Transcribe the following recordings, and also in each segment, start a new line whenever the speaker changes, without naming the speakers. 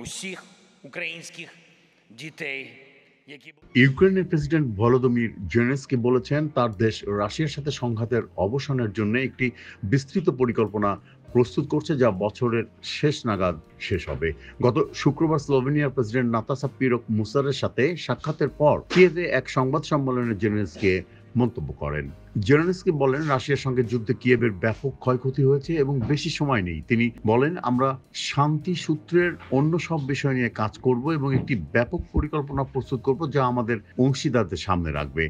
усіх українських дітей, які
ইউক্রেনের president Volodymyr Zelensky বলেছেন তার দেশ রাশিয়ার সাথে সংঘাতের অবসানের জন্য একটি বিস্তৃত পরিকল্পনা প্রস্তুত করছে যা বছরের শেষ নাগাদ শেষ হবে। গত শুক্রবার স্লোভেনিয়ার প্রেসিডেন্ট নাতাসা পিরক মুসারের সাথে সাক্ষাতের পর কিয়েভে এক সংবাদ সম্মেলনে জেলেনস্কি মন্তব্য করেন। জেলেনস্কি বলেন রাশিয়ার সঙ্গে যুদ্ধে কিয়েভের ব্যাপক ক্ষয়ক্ষতি হয়েছে এবং বেশি সময় নেই। তিনি বলেন আমরা শান্তি সূত্রের অন্য সব বিষয় নিয়ে কাজ করব এবং একটি ব্যাপক পরিকল্পনা প্রস্তুত করব যা আমাদের অংশীদারদের সামনে রাখবে।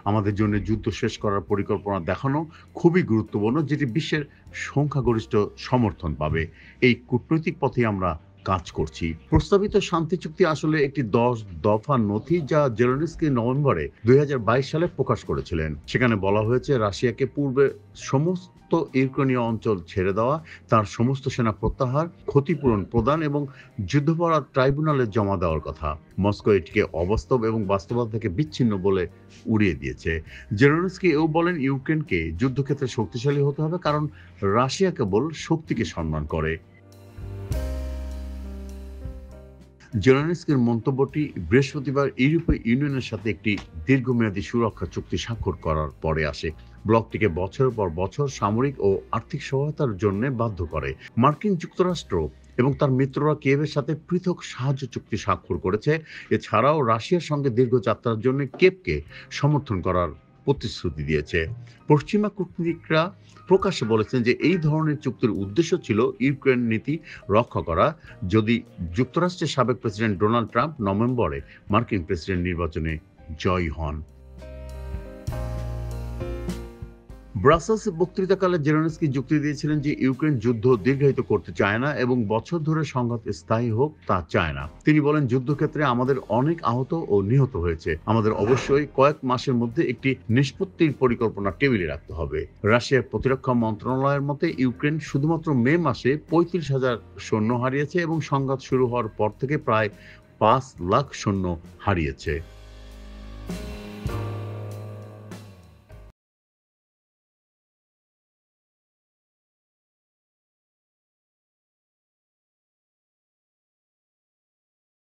আমাদের জন্য যুদ্ধ শেষ করার পরিকল্পনা দেখানো খুবই গুরুত্বপূর্ণ, যেটি বিশ্বের সংখ্যাগরিষ্ঠ সমর্থন পাবে। এই কূটনৈতিক পথে আমরা কাজ করছি। প্রস্তাবিত শান্তি চুক্তি আসলে একটি 10 দফা নথি যা জেলেনস্কি নভেম্বরে 2022 সালে প্রকাশ করেছিলেন। সেখানে বলা হয়েছে রাশিয়াকে পূর্বে সমস্ত ইউক্রেনীয় অঞ্চল ছেড়ে দেওয়া, তার সমস্ত সেনা প্রত্যাহার, ক্ষতিপূরণ প্রদান এবং যুদ্ধাপরাধ ট্রাইব্যুনালে জমা দেওয়ার কথা। মস্কো এটিকে অবাস্তব এবং বাস্তবতা থেকে বিচ্ছিন্ন বলে উড়িয়ে দিয়েছে। জেলেনস্কি এও বলেন ইউক্রেনকে যুদ্ধক্ষেত্রে শক্তিশালী হতে হবে, কারণ রাশিয়া কেবল শক্তিকে সম্মান করে। জেলেনস্কির মন্তব্যটি বৃহস্পতিবার ইউরোপীয় ইউনিয়নের সাথে একটি দীর্ঘমেয়াদী সুরক্ষা চুক্তি স্বাক্ষর করার পরে আসে। ব্লকটিকে বছরের পর বছর সামরিক ও আর্থিক সহায়তার জন্য বাধ্য করে। মার্কিন যুক্তরাষ্ট্র এবং তার মিত্ররা কিয়েভের সাথে পৃথক সাহায্য চুক্তি স্বাক্ষর করেছে। এছাড়াও রাশিয়ার সঙ্গে দীর্ঘ যাত্রার জন্য কিয়েভকে সমর্থন করার প্রতিশ্রুতি দিয়েছে। পশ্চিমা কূটনীতিকরা প্রকাশ্যে বলেছেন যে এই ধরনের চুক্তির উদ্দেশ্য ছিল ইউক্রেন নীতি রক্ষা করা যদি যুক্তরাষ্ট্রের সাবেক প্রেসিডেন্ট ডোনাল্ড ট্রাম্প নভেম্বরে মার্কিন প্রেসিডেন্ট নির্বাচনে জয়ী হন। ব্রাসেলসে বক্তৃতাকালে জেলেনস্কি যুক্তি দিয়েছিলেন যে ইউক্রেন যুদ্ধ দীর্ঘায়িত করতে চায় না এবং বছর ধরে সংঘাত স্থায়ী হোক তা চায় না। তিনি বলেন যুদ্ধক্ষেত্রে আমাদের অনেক আহত ও নিহত হয়েছে। আমাদের অবশ্যই কয়েক মাসের মধ্যে একটি নিষ্পত্তির পরিকল্পনা টেবিলে রাখতে হবে। রাশিয়ার প্রতিরক্ষা মন্ত্রণালয়ের মতে ইউক্রেন শুধুমাত্র মে মাসে 35,000 সৈন্য হারিয়েছে এবং সংঘাত শুরু হওয়ার পর থেকে প্রায় 5 লাখ সৈন্য হারিয়েছে।